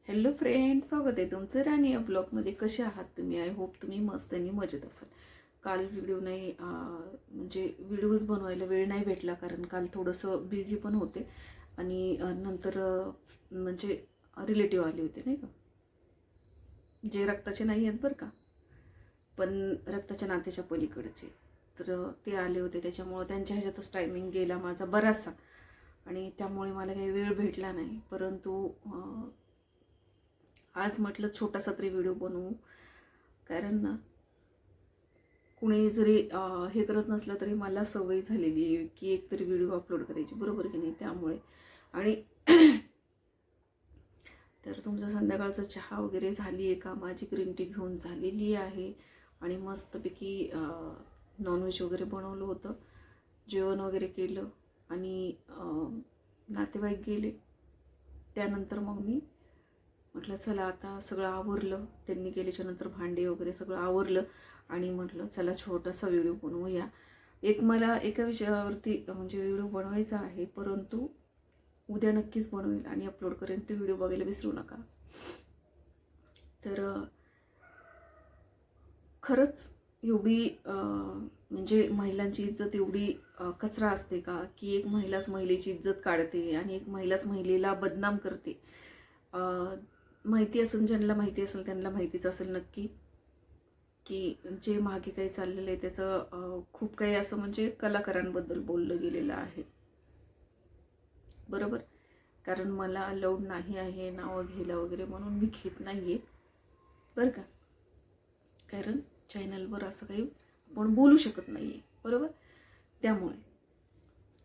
Hello friend, स्वागत आहे तुमचं राणी या ब्लॉगमध्ये. कसे आहात तुम्ही? आय होप तुम्ही मस्त आणि मजेत असाल. काल व्हिडिओ नाही म्हणजे व्हिडिओज बनवायला वेळ नाही भेटला, कारण काल थोडंसं बिझी पण होते आणि नंतर म्हणजे रिलेटिव्ह आले होते नाही का, जे रक्ताचे नाही आहेत बरं का, पण रक्ताच्या नात्याच्या पलीकडचे. तर ते आले होते, त्याच्यामुळं त्यांच्या ह्याच्यातच टायमिंग गेला माझा बराचसा आणि त्यामुळे मला काही वेळ भेटला नाही. परंतु आज म्हटलं छोटासा तरी व्हिडिओ बनवू, कारण ना कुणी जरी हे करत नसलं तरी मला सवय झालेली आहे की एकतरी व्हिडिओ अपलोड करायची, बरोबर की नाही. त्यामुळे आणि तर तुमचं संध्याकाळचं चहा वगैरे झाली आहे का? माझी ग्रीन टी घेऊन झालेली आहे आणि मस्तपैकी नॉनव्हेज वगैरे बनवलं होतं, जेवण वगैरे केलं आणि नातेवाईक गेले. त्यानंतर मग मी म्हटलं चला आता सगळं आवरलं, त्यांनी गेल्याच्या नंतर भांडे वगैरे सगळं आवरलं आणि म्हटलं चला छोटासा व्हिडिओ बनवूया. मला एका विषयावरती म्हणजे व्हिडिओ बनवायचा आहे, परंतु उद्या नक्कीच बनवेल आणि अपलोड करेन. ते व्हिडिओ बघायला विसरू नका. तर खरंच एवढी म्हणजे महिलांची इज्जत एवढी कचरा असते का, की एक महिलाच महिलेची इज्जत काढते आणि एक महिलाच महिलेला बदनाम करते. माहिती असेल, ज्यांना माहिती असेल त्यांना माहितीच असेल नक्की, की जे मागे काही चाललेलं आहे त्याचं खूप काही असं म्हणजे कलाकारांबद्दल बोललं गेलेलं आहे, बरोबर. कारण मला अलाउड नाही आहे नावं घ्यायला वगैरे, म्हणून मी घेत नाही आहे बरं का. कारण चॅनलवर असं काही आपण बोलू शकत नाही आहे, बरोबर. त्यामुळे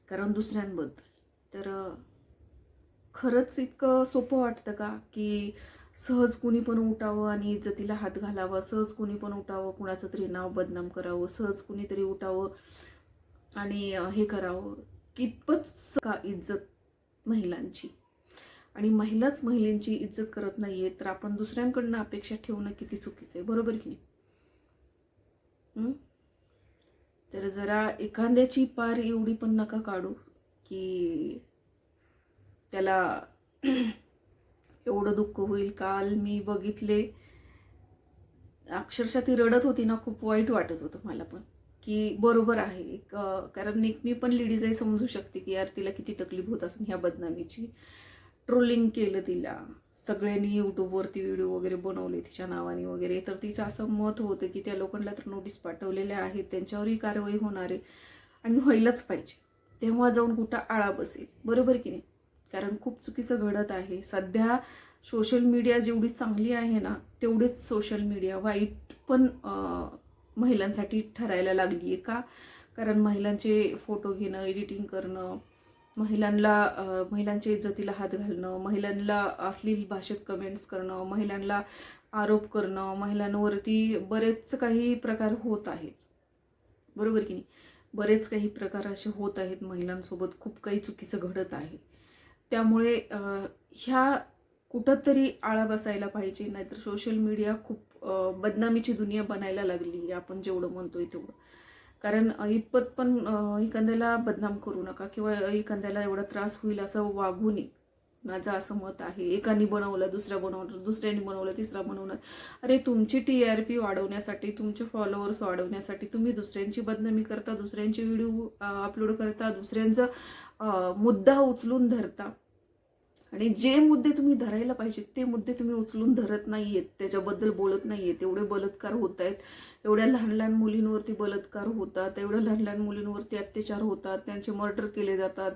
कारण दुसऱ्यांबद्दल तर खरंच इतकं सोपं वाटतं का, की सहज कुणी पण उठावं आणि इज्जतीला हात घालावा, सहज कुणी पण उठावं कुणाचं तरी नाव बदनाम करावं, सहज कुणीतरी उठावं आणि हे करावं. कितपत का इज्जत महिलांची, आणि महिलाच महिलांची इज्जत करत नाहीये तर आपण दुसऱ्यांकडनं अपेक्षा ठेवणं किती चुकीचं आहे, बरोबर की नाही. तर जरा एखाद्याची पार एवढी पण नका काढू की त्याला एवढं दुःख होईल. काल मी बघितले, अक्षरशः ती रडत होती ना, खूप वाईट वाटत होतं मला पण, की बरोबर आहे. कारण मी पण लेडीज आहे, समजू शकते की यार तिला किती तकलीफ होत असेल ह्या बदनामीची. ट्रोलिंग केलं तिला सगळ्यांनी, यूट्यूबवरती व्हिडिओ वगैरे बनवले तिच्या नावाने वगैरे. तर तिचं असं मत होतं की त्या लोकांना तर नोटीस पाठवलेल्या आहेत, त्यांच्यावरही कारवाई होणार आहे आणि व्हायलाच पाहिजे, तेव्हा जाऊन कुठं आळा बसेल, बरोबर की नाही. कारण खूप चुकीचं घडत आहे सध्या. सोशल मीडिया जेवढी चांगली आहे ना, तेवढेच सोशल मीडिया वाईट पण महिलांसाठी ठरायला लागली आहे का. कारण महिलांचे फोटो घेणं, एडिटिंग करणं, महिलांच्या इज्जतीला हात घालणं, महिलांना अश्लील भाषेत कमेंट्स करणं, महिलांना आरोप करणं, महिलांवरती बरेच काही प्रकार होत आहेत, बरोबर की नाही. बरेच काही प्रकार असे होत आहेत, महिलांसोबत खूप काही चुकीचं घडत आहे. त्यामुळे ह्या कुठंतरी आळा बसायला पाहिजे, नाहीतर सोशल मीडिया खूप बदनामीची दुनिया बनायला लागली आपण जेवढं म्हणतोय तेवढं. कारण इतपत पण एखाद्याला बदनाम करू नका किंवा एखाद्याला एवढा त्रास होईल असं वागू नये, माझं असं मत आहे. एकाने बनवलं, दुसऱ्या बनवलं, दुसऱ्याने बनवलं, तिसरा बनवणार. अरे तुमची TRP वाढवण्यासाठी, तुमचे फॉलोअर्स वाढवण्यासाठी तुम्ही दुसऱ्यांची बदनामी करता, दुसऱ्यांचे व्हिडिओ अपलोड करता, दुसऱ्यांचा मुद्दा उचलून धरता आणि जे मुद्दे तुम्ही धरायला पाहिजे ते मुद्दे तुम्ही उचलून धरत नाहीयेत, त्याच्याबद्दल बोलत नाहीयेत. एवढे बलात्कार होत आहेत, एवढ्या लहान लहान मुलींवरती बलात्कार होतात, एवढ्या लहान लहान मुलींवरती अत्याचार होतात, त्यांचे मर्डर केले जातात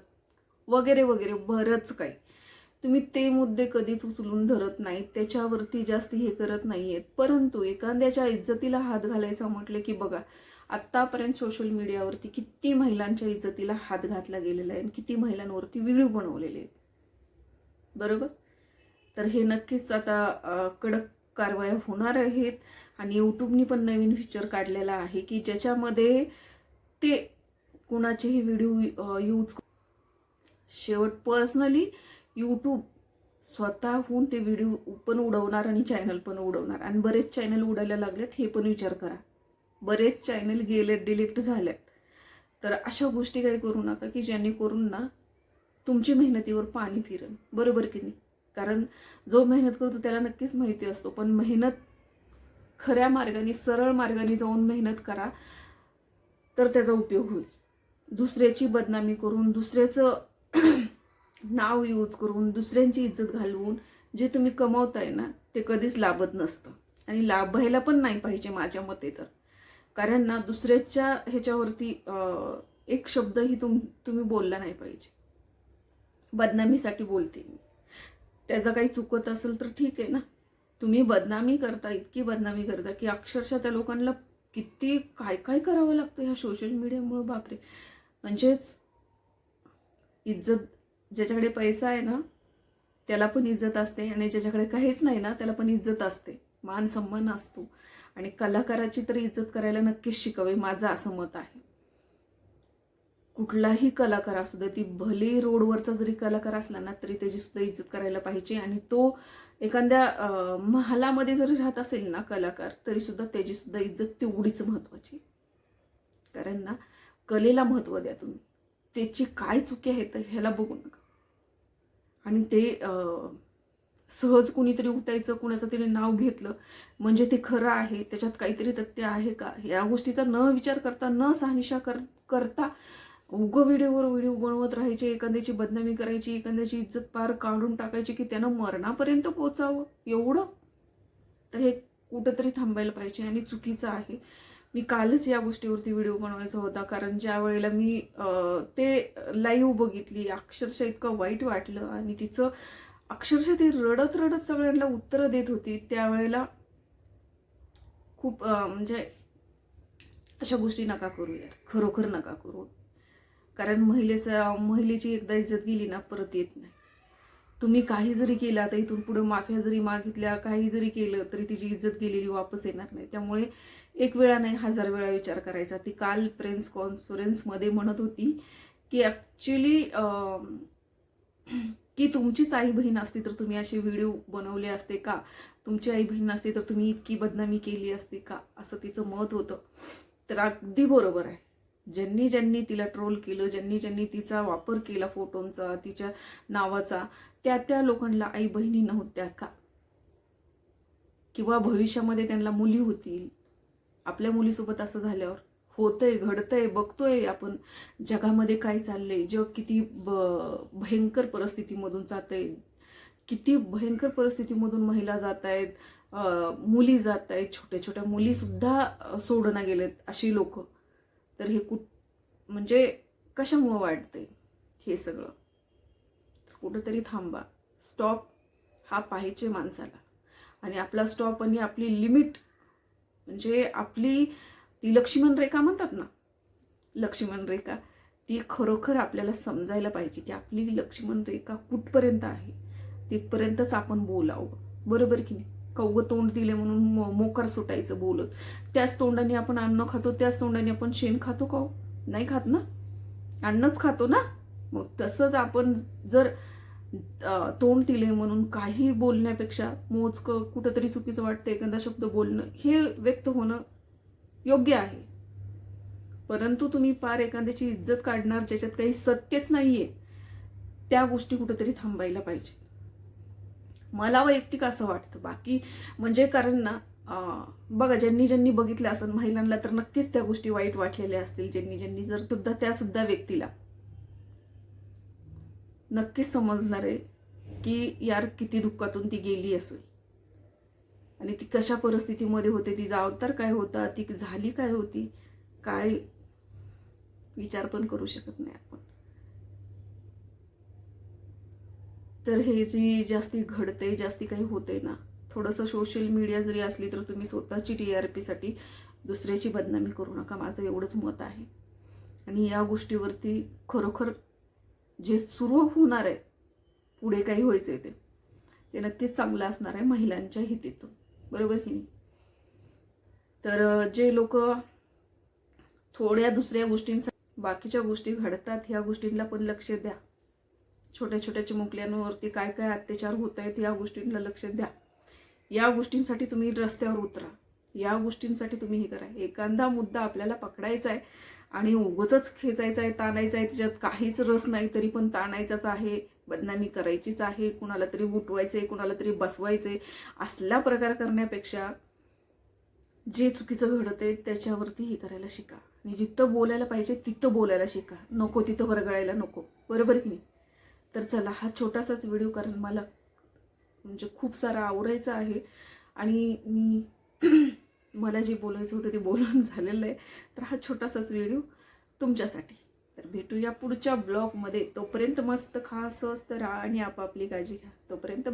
वगैरे वगैरे बरंच काही. तुम्ही ते मुद्दे कधीच उचलून धरत नाहीत, त्याच्यावरती जास्त हे करत नाहीयेत. परंतु एखाद्याच्या इज्जतीला हात घालायचा म्हटलं की बघा, आत्तापर्यंत सोशल मीडियावरती किती महिलांच्या इज्जतीला हात घातला गेलेला आहे आणि किती महिलांवरती व्हिडिओ बनवलेले आहेत, बरोबर. तर हे नक्कीच आता कडक कारवाया होणार आहेत आणि यूट्यूबनी पण नवीन फीचर काढलेला आहे की ज्याच्यामध्ये ते कुणाचेही व्हिडिओ यूज, शेवट पर्सनली यूट्यूब स्वतःहून ते व्हिडिओ पण उडवणार आणि चॅनल पण उडवणार. आणि बरेच चॅनल उडायला लागलेत, हे पण विचार करा. बरेच चॅनल गेलेत, डिलीट झाल्यात. तर अशा गोष्टी काही करू नका की जेणेकरून ना तुमची मेहनतीवर पाणी फिरेल, बरोबर की नाही. कारण जो मेहनत करतो त्याला नक्कीच माहिती असतो, पण मेहनत खऱ्या मार्गाने, सरळ मार्गाने जाऊन मेहनत करा तर त्याचा उपयोग होईल. दुसऱ्याची बदनामी करून, दुसऱ्याचं नाव यूज करून, दुसऱ्यांची इज्जत घालवून जे तुम्ही कमवताय ना, ते कधीच लाभत नसतं आणि लाभायला पण नाही पाहिजे माझ्या मते तर. कारण ना, दुसऱ्याच्या ह्याच्यावरती एक शब्दही तुम्ही बोलला नाही पाहिजे. बदनामीसाठी बोलते मी. त्याचं काही चुकत असेल तर ठीक आहे ना. तुम्ही बदनामी करता, इतकी बदनामी करता की अक्षरशः त्या लोकांना किती काय काय करावं लागतं ह्या सोशल मीडियामुळे. बापरे. म्हणजेच इज्जत, ज्याच्याकडे पैसा आहे ना त्याला पण इज्जत असते आणि ज्याच्याकडे काहीच नाही ना त्याला पण इज्जत असते, मान सन्मान असतो. आणि कलाकाराची तर इज्जत करायला नक्कीच शिकावे, माझं असं मत आहे. कुठलाही कलाकार असू दे, ती भले रोडवरचा जरी कलाकार असला ना तरी त्याची सुद्धा इज्जत करायला पाहिजे. आणि तो एखाद्या महालामध्ये जरी राहत असेल ना कलाकार, तरी सुद्धा त्याची सुद्धा इज्जत तेवढीच महत्वाची. कारण ना, कलेला महत्व द्या तुम्ही. त्याची काय चुकी आहे तर ह्याला बघू नका. आणि ते सहज कुणीतरी उठायचं, कुणाचं तरी नाव घेतलं म्हणजे ते खरं आहे, त्याच्यात काहीतरी तथ्य आहे का, या गोष्टीचा न विचार करता, न शहानिशा करता उगं व्हिडिओवर व्हिडिओ बनवत राहायचे, एखाद्याची बदनामी करायची, एखाद्याची इज्जत पार काढून टाकायची की त्यानं मरणापर्यंत पोचावं एवढं. तर हे कुठंतरी थांबायला पाहिजे आणि चुकीचं आहे. मी कालच या गोष्टीवरती व्हिडिओ बनवायचा होता, कारण ज्या वेळेला मी ते लाईव्ह बघितली, अक्षरशः इतकं वाईट वाटलं. आणि तिचं अक्षरशः ती रडत रडत सगळ्यांना उत्तरं देत होती. त्यावेळेला खूप म्हणजे अशा गोष्टी नका करू यार, खरोखर नका करू. कारण महिलेची एकदा इज्जत गेली ना परत येत नाही. तुम्ही काही जरी केलं, आता इथून पुढे माफिया जरी मागितल्या, काही जरी केलं तरी तिची इज्जत गेलेली वापस येणार नाही. त्यामुळे एक वेळा नाही 1000 वेळा विचार करायचा. ती काल प्रेस कॉन्फरन्समध्ये म्हणत होती की ॲक्च्युली की तुमचीच आई बहीण असती तर तुम्ही असे व्हिडिओ बनवले असते का, तुमची आई बहीण असती तर तुम्ही इतकी बदनामी केली असती का, असं तिचं मत होतं. तर अगदी बरोबर आहे. ज्यांनी ज्यांनी तिला ट्रोल केलं, ज्यांनी ज्यांनी तिचा वापर केला फोटोंचा, तिच्या नावाचा, त्या लोकांना आई बहिणी नव्हत्या का, किंवा भविष्यामध्ये त्यांना मुली होतील. आपल्या मुलीसोबत असं झाल्यावर होतंय, घडतंय, बघतोय आपण जगामध्ये काय चाललंय, जग किती भयंकर परिस्थितीमधून जातंय, किती भयंकर परिस्थितीमधून महिला जात आहेत, मुली जात आहेत, छोट्या छोट्या मुली सुद्धा सोडणं गेलेत अशी लोक. तर हे म्हणजे कशामुळं वाटतंय हे सगळं. कुठंतरी थांबा. स्टॉप हा पाहिजे माणसाला. आणि आपला स्टॉप आणि आपली लिमिट, म्हणजे आपली ती लक्ष्मण रेखा म्हणतात ना, लक्ष्मण रेखा, ती खरोखर आपल्याला समजायला पाहिजे की आपली लक्ष्मण रेखा कुठपर्यंत आहे, तिथपर्यंतच आपण बोलावं. बरोबर की नाही. कौगं तोंड दिले म्हणून मोकार सुटायचं बोलत. त्याच तोंडाने आपण अन्न खातो, त्याच तोंडाने आपण शेण खातो का? नाही खात ना, अन्नच खातो ना. मग तसंच आपण जर तोंड दिले म्हणून काही बोलण्यापेक्षा मोजकं कुठंतरी चुकीचं वाटतं एखादा शब्द बोलणं, हे व्यक्त होणं योग्य आहे. परंतु तुम्ही पार एखाद्याची इज्जत काढणार ज्याच्यात काही सत्यच नाहीये, त्या गोष्टी कुठेतरी थांबायला पाहिजे. मला वैयक्तिक असं वाटतं. बाकी म्हणजे कारण ना, बघा, ज्यांनी ज्यांनी बघितलं असेल महिलांना तर नक्कीच त्या गोष्टी वाईट वाटलेल्या असतील. ज्यांनी जर सुद्धा त्या सुद्धा व्यक्तीला नक्कीच समजणार आहे की यार किती दुःखातून ती गेली असेल आणि ती कशा परिस्थितीमध्ये होते, तिचा अवतार काय होता, ती झाली काय होती, काय विचार पण करू शकत नाही आपण. तर हे जी जास्ती घडते, जास्ती काही होते ना, थोडंसं सोशल मीडिया जरी असली तर तुम्ही स्वतःची TRP साठी दुसऱ्याची बदनामी करू नका, माझं एवढंच मत आहे. आणि या गोष्टीवरती खरोखर जे सुरू होणार आहे, पुढे काही व्हायचंय ते नक्कीच चांगलं असणार आहे महिलांच्या हितातून. बरोबर की नाही. तर जे लोक थोड्या दुसऱ्या गोष्टींसाठी बाकीच्या गोष्टी घडतात, ह्या गोष्टींना पण लक्ष द्या. छोट्या छोट्या चिमुकल्यांवरती काय काय अत्याचार होत आहेत या गोष्टींना लक्ष द्या. या गोष्टींसाठी तुम्ही रस्त्यावर उतरा, या गोष्टींसाठी तुम्ही हे करा. एखादा मुद्दा आपल्याला पकडायचा आहे आणि उगाचच खेचायचा आहे, ताणायचा आहे, त्याच्यात काहीच रस नाही तरी पण ताणायचाच आहे, बदनामी करायचीच आहे, कुणाला तरी उठवायचंय, कुणाला तरी बसवायचंय, असला प्रकार करण्यापेक्षा जे चुकीचं घडतंय त्याच्यावरती हे करायला शिका. आणि जिथं बोलायला पाहिजे तिथं बोलायला शिका, नको तिथं वरगळायला नको. बरोबर की नाही? तर चला, हा छोटासाच व्हिडिओ, कारण मला म्हणजे खूप सारं आवरायचं आहे आणि मी मला जे बोलायचं होतं ते बोलून झालेलं आहे. तर हा छोटासाच व्हिडिओ तुमच्यासाठी. तर भेटूया पुढच्या ब्लॉगमध्ये. तोपर्यंत मस्त खा, स्वस्त राहा आणि आपापली काळजी घ्या. तोपर्यंत